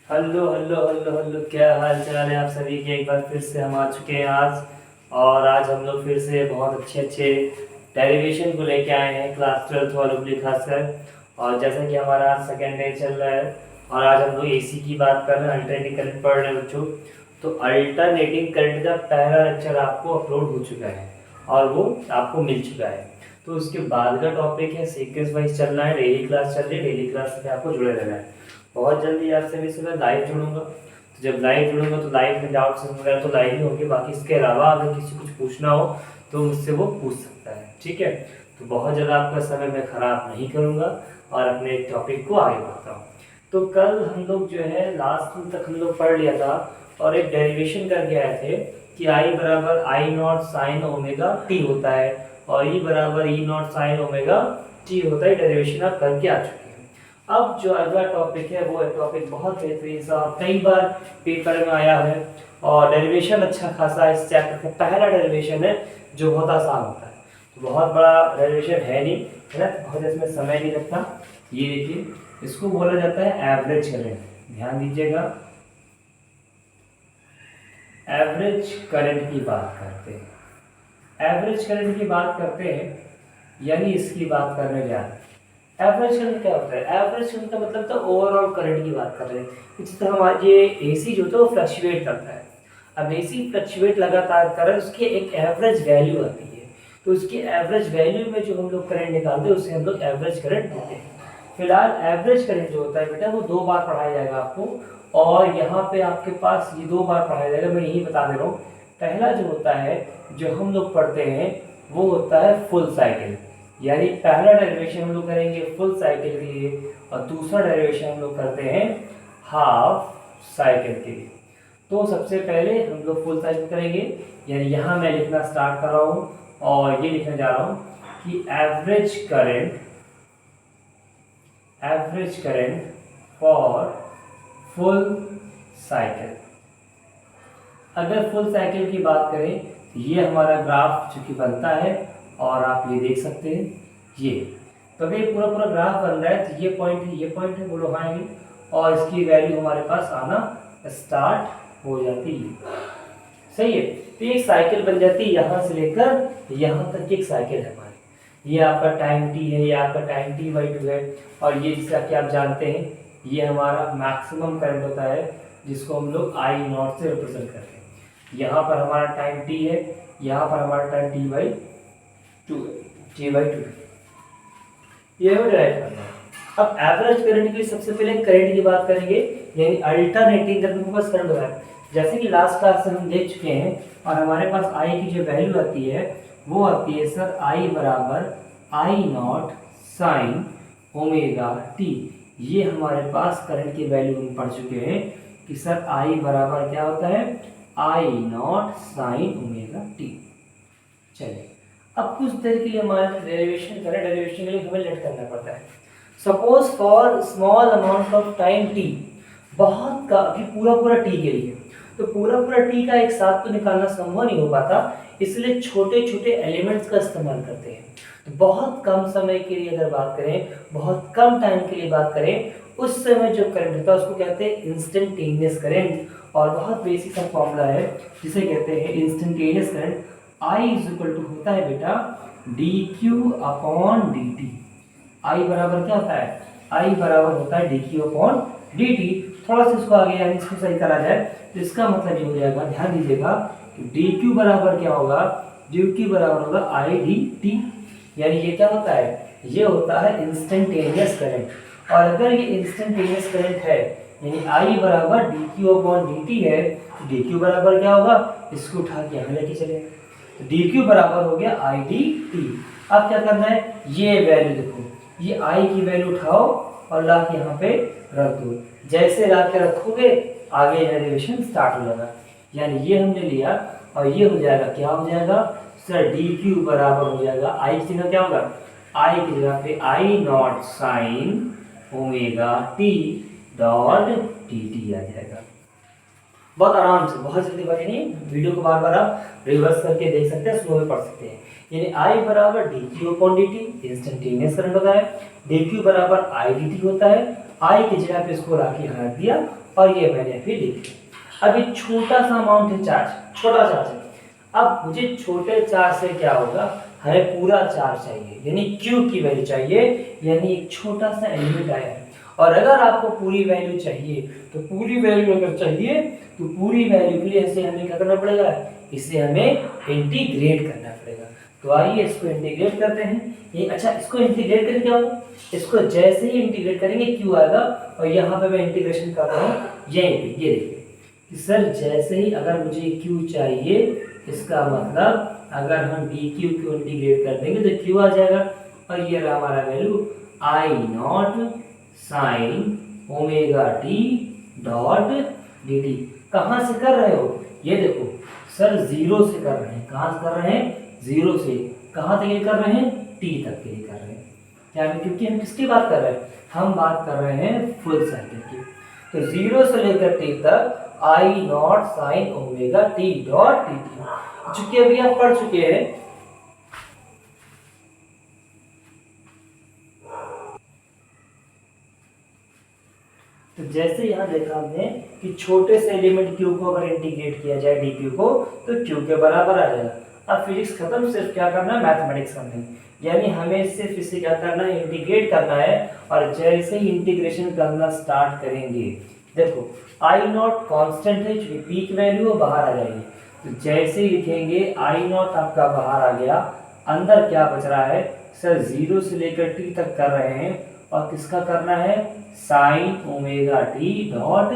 Hello hello hello hello, क्या हाल चाल है आप सभी के। एक बार फिर से हम आ चुके हैं आज। और आज हम लोग फिर से बहुत अच्छे अच्छे डेरिवेशन को लेके आए हैं, क्लास 12th वालों के लिए खासकर। और जैसा कि हमारा आज सेकेंड डे चल रहा है और आज हम लोग एसी की बात कर रहे हैं, अल्टरनेटिंग करंट पढ़ रहे हैं बच्चों। तो अल्टरनेटिंग करंट का पहला लेक्चर आपको अपलोड हो चुका है और वो आपको मिल चुका है। तो उसके बाद का टॉपिक है सीक्वेंस वाइज चलना है, डेली क्लास चल रही है, डेली क्लास से आपको जुड़े रहना है। बहुत जल्दी आपसे भी सुबह लाइव जुड़ूंगा, तो जब लाइव जुड़ूंगा तो लाइव में डाउट्स वगैरह तो लाइव ही होंगे। बाकी इसके अलावा अगर किसी कुछ पूछना हो तो मुझसे वो पूछ सकता है, ठीक है। तो बहुत ज़्यादा आपका समय मैं ख़राब नहीं करूँगा और अपने टॉपिक को आगे बढ़ता हूँ। तो कल हम लोग जो है लास्ट तक हम लोग पढ़ लिया था और एक डेरिवेशन करके आए थे कि आई बराबर आई नॉट साइन ओमेगा टी होता है और ई बराबर ई नॉट साइन ओमेगा टी होता है। डेरिवेशन आप करके आ चुके हैं। अब जो अगला टॉपिक है वो टॉपिक बहुत बेहतरीन सा और कई बार पेपर में आया है और डेरिवेशन अच्छा खासा इस चैप्टर का पहला डेरिवेशन है जो बहुत आसान होता है। तो बहुत बड़ा डेरिवेशन है नहीं, है ना, बहुत इसमें समय नहीं लगता। ये देखिए, इसको बोला जाता है एवरेज करंट। ध्यान दीजिएगा, एवरेज करंट की बात करते हैं। एवरेज करंट की बात करते हैं यानी इसकी बात करने जा रहे हैं। एवरेज करंट क्या होता है? एवरेज करंट का मतलब तो ओवरऑल करंट की बात कर रहे हैं। इसी तरह हमारा ये एसी जो होता है वो फ्लक्चुएट करता है। अब एसी फ्लक्चुएट लगातार कर रहा है, उसकी एक एवरेज वैल्यू आती है। तो उसकी एवरेज वैल्यू में जो हम लोग करंट निकालते हैं उसे हम लोग एवरेज करंट देते हैं। फिलहाल एवरेज करंट जो होता है बेटा वो 2 बार पढ़ाया जाएगा आपको और यहाँ पे आपके पास ये 2 बार पढ़ाया जाएगा। मैं यही बता दे रहा हूँ, पहला जो होता है जो हम लोग पढ़ते हैं वो होता है फुल साइकिल, यानी पहला डेरिवेशन हम लोग करेंगे फुल साइकिल के लिए और दूसरा डेरिवेशन हम लोग करते हैं हाफ साइकिल के लिए। तो सबसे पहले हम लोग फुल साइकिल करेंगे, यानी यहाँ मैं लिखना स्टार्ट कर रहा हूँ और ये लिखने जा रहा हूँ कि average current for full cycle. अगर फुल साइकिल की बात करें तो ये हमारा ग्राफ जो कि बनता है और आप ये देख सकते हैं ये। तो अगर ये पूरा पूरा ग्राफ बन रहा है तो ये पॉइंट है, बोलो हाँ नहीं, और इसकी वैल्यू हमारे पास आना स्टार्ट हो जाती है। सही है, तो एक साइकिल बन जाती है, यहाँ से लेकर यहाँ तक की एक साइकिल है हमारी। ये आपका टाइम टी है, ये आपका टाइम टी बाई 2 है और ये जैसा कि आप जानते हैं ये हमारा मैक्सिमम करंट होता है जिसको हम लोग आई नॉट से रिप्रेजेंट करते हैं। यहाँ पर हमारा टाइम टी है, यहाँ पर हमारा टाइम टी बाई 2 ये हमें डिराइव करना है। अब एवरेज करंट के लिए सबसे पहले करंट की बात करेंगे, यानी अल्टरनेटिंग करंट के पास करंट होता है। जैसे कि लास्ट क्लास से हम देख चुके हैं और हमारे पास आई की जो वैल्यू आती है वो आती है सर आई बराबर आई नॉट साइन ओमेगा टी। ये हमारे पास करंट की वैल्यू हम पढ़ चुके हैं कि सर आई बराबर क्या होता है, आई नॉट साइन ओमेगा टी। चलिए, अब कुछ देर के लिए हमारे डेरिवेशन करें, डेरिवेशन के लिए हमें लेट करना पड़ता है। Suppose for small amount of time T, बहुत का अभी पूरा पूरा टी के लिए, तो पूरा पूरा टी का एक साथ तो निकालना संभव नहीं हो पाता, इसलिए छोटे छोटे एलिमेंट्स का इस्तेमाल करते हैं। तो बहुत कम समय के लिए अगर बात करें, बहुत कम टाइम के लिए बात करें, उस समय जो करंट होता है उसको कहते हैं इंस्टेंटेनियस करंट। और बहुत बेसिक सा फॉर्मूला है जिसे कहते हैं instantaneous current. I is equal to होता है बेटा d q upon d t. I बराबर क्या होता है, आई बराबर होता है d q upon d t. थोड़ा सा इसको आगे यानी इसको सही करा जाए तो इसका मतलब ये हो जाएगा, ध्यान दीजिएगा, डी क्यू बराबर क्या होगा, डी क्यू बराबर होगा आई डी टी। यानी ये क्या होता है, ये होता है इंस्टेंटेनियस करंट। और अगर ये इंस्टेंटेनियस करंट है यानी आई बराबर D q upon d T है, तो डी क्यू बराबर क्या होगा, इसको उठा के यहाँ लेके चले, तो डी क्यू बराबर हो गया आई डी टी। अब क्या करना है, ये वैल्यू देखो, ये आई की वैल्यू उठाओ और ला के यहाँ पे रख दो। जैसे ला के रखोगे आगे डेरिवेशन स्टार्ट हो जाएगा। यानी ये हमने लिया और ये हो जाएगा, क्या हो जाएगा सर, डी क्यू बराबर हो जाएगा आई की जगह क्या होगा, आई की जगह पे i naught sine omega t dot d t आ जाएगा। बहुत आराम से, बहुत जल्दी बात नहीं, वीडियो को बार बार आप रिवर्स करके देख सकते हैं, स्लो में पढ़ सकते हैं। यानी आई बराबर D q upon d T instantaneous current होता है, डी क्यू बराबर आई डी टी होता है। आई की जगह पे इसको रख के हटा दिया और ये मैंने अभी लिख दिया। अब ये छोटा सा अमाउंट है चार्ज, छोटा चार्ज है। अब मुझे छोटे चार्ज से क्या होगा, हमें पूरा चार्ज चाहिए, यानी Q की वैल्यू चाहिए, यानी एक छोटा सा एलिमेंट आया है। और अगर आपको पूरी वैल्यू चाहिए, तो पूरी वैल्यू अगर चाहिए तो पूरी वैल्यू के लिए इसे हमें क्या करना पड़ेगा, इसे हमें इंटीग्रेट करना पड़ेगा। तो आइए इसको इंटीग्रेट करते हैं। ये अच्छा, इसको इंटीग्रेट करके क्या होगा, इसको जैसे ही इंटीग्रेट करेंगे Q आएगा, और यहाँ पे मैं इंटीग्रेशन कर रहा हूँ यहीं पे, ये देखिए कि सर जैसे ही अगर मुझे Q चाहिए, इसका मतलब अगर हम dq को इंटीग्रेट कर देंगे तो Q आ जाएगा, और ये रहा हमारा value I not sine omega t dot dt। कहाँ से कर रहे हो, ये देखो सर जीरो से कर रहे हैं। कहाँ से कर रहे हैं, जीरो से। कहाँ तक ये कर रहे हैं, t तक के लिए कर रहे हैं। क्या, क्योंकि हम किसकी बात कर रहे हैं, हम बात कर रहे हैं फुल साइकिल की। तो जीरो से लेकर t तक I not sine omega t dot dt, चूंकि अभी आप पढ़ चुके हैं। तो जैसे यहाँ देखा हमने कि छोटे से एलिमेंट Q को अगर इंटीग्रेट किया जाए dq को, तो Q के बराबर आ जाएगा। अब फिजिक्स खत्म, सिर्फ क्या करना है, मैथमेटिक्स करना है। यानी हमें सिर्फ इसे क्या करना है, इंटीग्रेट करना है। और जैसे ही इंटीग्रेशन करना स्टार्ट करेंगे, देखो आई नॉट कॉन्स्टेंट है, चूंकि पीक वैल्यू बाहर आ जाएगी। तो जैसे ही लिखेंगे आई नॉट आपका बाहर आ गया, अंदर क्या बच रहा है, सर जीरो से लेकर टी तक कर रहे हैं, और किसका करना है, sign omega t dot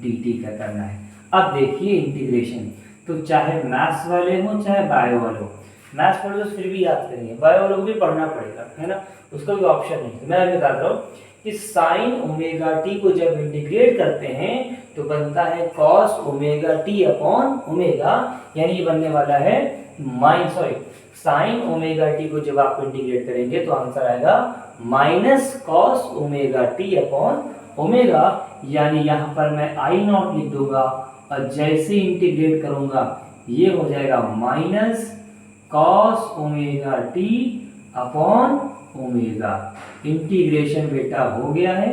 dt का करना है। अब देखिए इंटीग्रेशन, तो चाहे मैथ्स वाले हो चाहे बायो वाले हो, मैथ्स वाले तो फिर भी याद करेंगे, बायो वालों को भी पढ़ना पड़ेगा, है ना, उसका भी ऑप्शन नहीं। तो मैं अभी बता रहा हूँ कि साइन ओमेगा टी को जब इंटीग्रेट करते हैं तो बनता है cos omega t upon omega, यानी ये बनने वाला है साइन ओमेगा टी को जब आप इंटीग्रेट करेंगे तो आंसर आएगा minus cos omega t upon omega, यानी यहाँ पर मैं आई नॉट लिख दूंगा, और जैसे इंटीग्रेट करूंगा ये हो जाएगा minus cos omega t upon omega. Integration बेटा हो गया है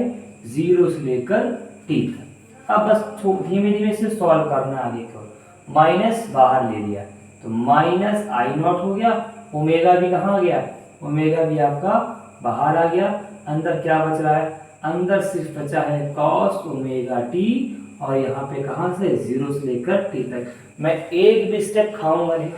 जीरो से लेकर टी तक। अब बस धीमे धीमे से सॉल्व करना आगे को, माइनस बाहर ले लिया तो माइनस आई नॉट हो गया, ओमेगा भी कहाँ गया, ओमेगा भी आपका बाहर आ गया। अंदर क्या बच रहा है, अंदर सिर्फ बचा है कॉस ओमेगा टी, और यहाँ पे कहाँ से, जीरो से लेकर टी तक। मैं एक भी स्टेप खाऊंगा नहीं,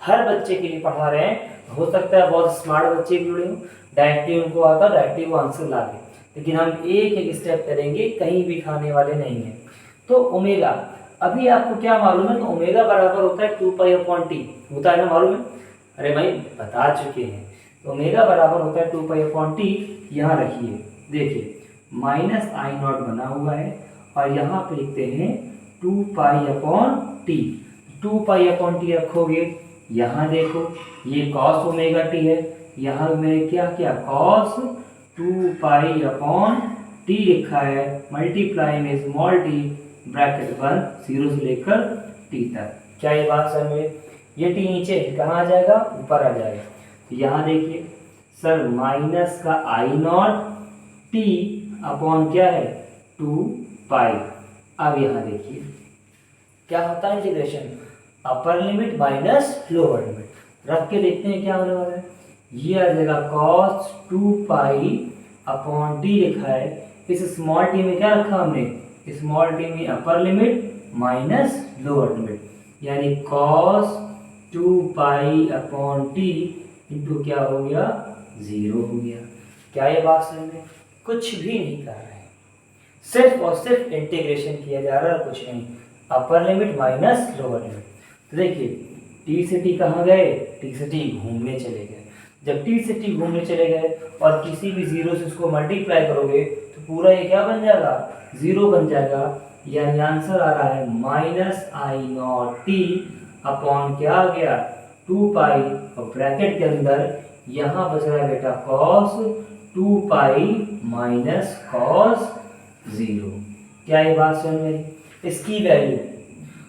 हर बच्चे के लिए पढ़ा रहे हैं। हो सकता है बहुत स्मार्ट बच्चे भी जुड़े हों, डायरेक्टली उनको आता, डायरेक्टली वो आंसर ला दे, लेकिन हम एक एक स्टेप करेंगे, कहीं भी खाने वाले नहीं हैं। तो ओमेगा, अभी आपको क्या मालूम है कि ओमेगा बराबर होता है 2 पाई अपॉन टी, होता है ना, मालूम है, अरे भाई बता चुके हैं। तो ओमेगा बराबर होता है 2 पाई अपॉन टी। यहाँ रखिए, देखिए माइनस आई नॉट बना हुआ है, और यहाँ पे लिखते हैं 2 pi upon T. 2 pi upon T रखोगे, यहाँ देखो ये कॉस ओमेगा टी है, यहाँ मैंने क्या किया, कॉस 2 पाई अपॉन टी लिखा है, मल्टीप्लाई में स्मॉल टी ब्रैकेट बंद, जीरो से लेकर टी तक। क्या ये बात समझ में, ये टी नीचे कहाँ आ जाएगा, ऊपर आ जाएगा। तो यहाँ देखिए सर माइनस का आई नॉट टी अपॉन क्या है 2 पाई। अब यहाँ देखिए क्या होता है इंटीग्रेशन, अपर लिमिट माइनस लोअर लिमिट, रख के देखते हैं क्या होने वाला है। ये आ जाएगा कॉस 2 पाई अपॉन टी लिखा है, इस स्मॉल टी में क्या रखा हमने, स्मॉल टी में upper limit minus lower limit, यानी cos 2 pi upon t into क्या हो गया, जीरो हो गया। क्या ये बात समझ में, कुछ भी नहीं कर रहे हैं, सिर्फ और सिर्फ इंटीग्रेशन किया जा रहा है, कुछ नहीं, अपर लिमिट माइनस लोअर लिमिट। तो देखिए टी से टी कहाँ गए, टी से टी घूमने चले गए। जब टी से टी घूमने चले गए और किसी भी जीरो से इसको मल्टीप्लाई करोगे तो पूरा ये क्या बन जाएगा, जीरो बन जाएगा, यानी आंसर आ रहा है minus I nought t upon क्या आ गया 2 पाई, और ब्रैकेट के अंदर यहाँ बच रहा है बेटा cos 2 pi minus cos zero. क्या ये बात समझ में, इसकी वैल्यू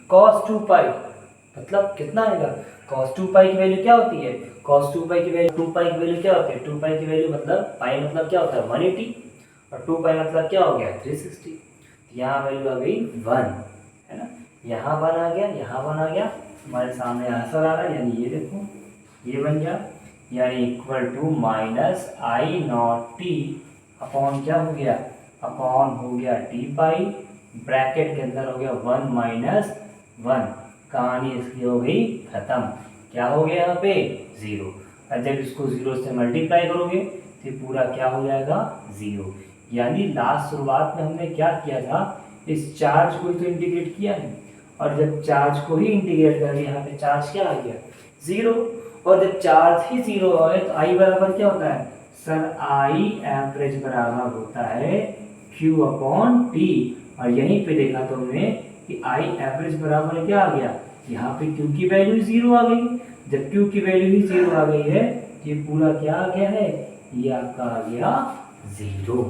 कॉस 2 पाई मतलब कितना आएगा, कॉस 2 पाई की वैल्यू क्या होती है, कॉस 2 पाई की वैल्यू, 2 पाई की वैल्यू क्या होती है, 2 पाई की वैल्यू मतलब पाई मतलब क्या होता है 180, और 2 पाई मतलब क्या हो गया 360। यहाँ वैल्यू आ गई 1, है ना। यहाँ 1 आ गया, यहाँ 1 आ गया, हमारे सामने आंसर आ रहा है, यानी ये देखो ये बन गया, यानी equal to minus I nought t upon क्या हो गया, अपॉन हो गया टी पाई, ब्रैकेट के अंदर हो गया 1 माइनस 1। कहानी इसकी हो गई खत्म। क्या हो गया यहाँ पे 0। और जब इसको 0 से मल्टीप्लाई करोगे तो पूरा क्या हो जाएगा 0। यानी लास्ट शुरुआत में हमने क्या किया था, इस चार्ज को ही तो इंटीग्रेट किया है, और जब चार्ज को ही इंटीग्रेट करेंगे यहाँ पे चार्ज क्या आ गया 0। और जब चार्ज ही 0 है तो आई बराबर क्या होता है सर, आई एवरेज बराबर होता है Q अपॉन टी। और यहीं पे देखा तो हमने कि आई एवरेज बराबर क्या आ गया, यहाँ पे Q की वैल्यू 0 आ गई। जब Q की वैल्यू ही 0 आ गई है तो ये पूरा क्या आ गया है, ये आपका आ गया 0।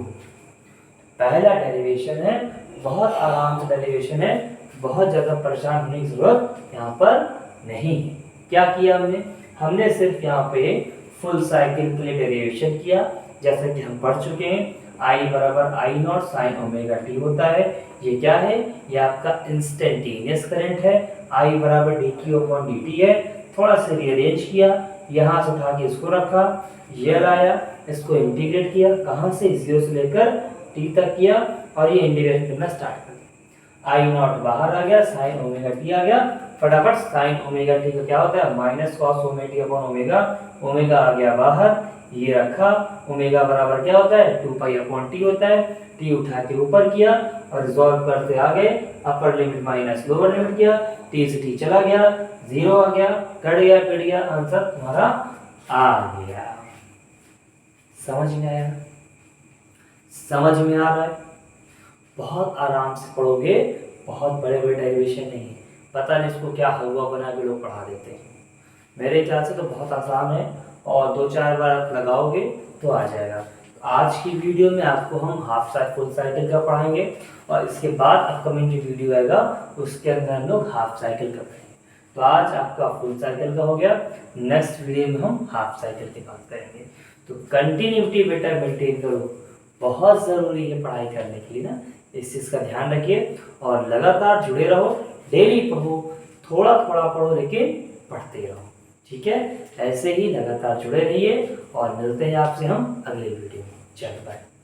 पहला डेरिवेशन है, बहुत आराम से डेरिवेशन है, बहुत ज़्यादा परेशान होने की जरूरत यहाँ पर नहीं है। क्या किया हमने सिर्फ यहाँ पे फुल साइकिल के लिए डेरिवेशन किया, जैसा कि हम पढ़ चुके हैं। आई बराबर आई नॉट साइन ओमेगा टी होता है। ये क्या है, ये आपका इंस्टेंटेनियस करंट है। आई बराबर D q upon d T है। थोड़ा सा रीअरेंज किया, यहाँ से उठा के इसको रखा, ये लाया, इसको इंटीग्रेट किया, कहाँ से 0 से लेकर टी तक किया, और ये इंटीग्रेट करना स्टार्ट कर दिया। आई नॉट बाहर आ गया, साइन ओमेगा टी आ गया। फटाफट साइन ओमेगा टी का क्या होता है, minus cos omega t upon omega. Omega आ गया बाहर, ये रखा, ओमेगा बराबर क्या होता है 2 पाई अपॉन टी होता है। टी उठा के ऊपर किया और रिजॉल्व करते आ गए, अपर लिमिट माइनस लोअर लिमिट किया, टी से टी चला गया, 0 आ गया, कट गया, आंसर तुम्हारा आ गया। समझ में आया, समझ में आ रहा है। बहुत आराम से पढ़ोगे, बहुत बड़े बड़े डेरिवेशन नहीं है। पता नहीं इसको क्या हलवा बना के लोग पढ़ा देते हैं। मेरे ख्याल से तो बहुत आसान है, और 2-4 बार आप लगाओगे तो आ जाएगा। आज की वीडियो में आपको हम हाफ साइकिल फुल साइकिल का पढ़ाएंगे, और इसके बाद अपकमिंग जो वीडियो आएगा उसके अंदर हम लोग हाफ साइकिल का पढ़ेंगे। तो आज आपका फुल साइकिल का हो गया, नेक्स्ट वीडियो में हम हाफ साइकिल की बात करेंगे। तो कंटिन्यूटी बेटा मेंटेन करो, बहुत ज़रूरी है पढ़ाई करने के लिए ना, इस चीज़ का ध्यान रखिए और लगातार जुड़े रहो। डेली पढ़ो, थोड़ा थोड़ा पढ़ो, लेकिन पढ़ते रहो, ठीक है। ऐसे ही लगातार जुड़े रहिए, और मिलते हैं आपसे हम अगले वीडियो में। चलो बाय।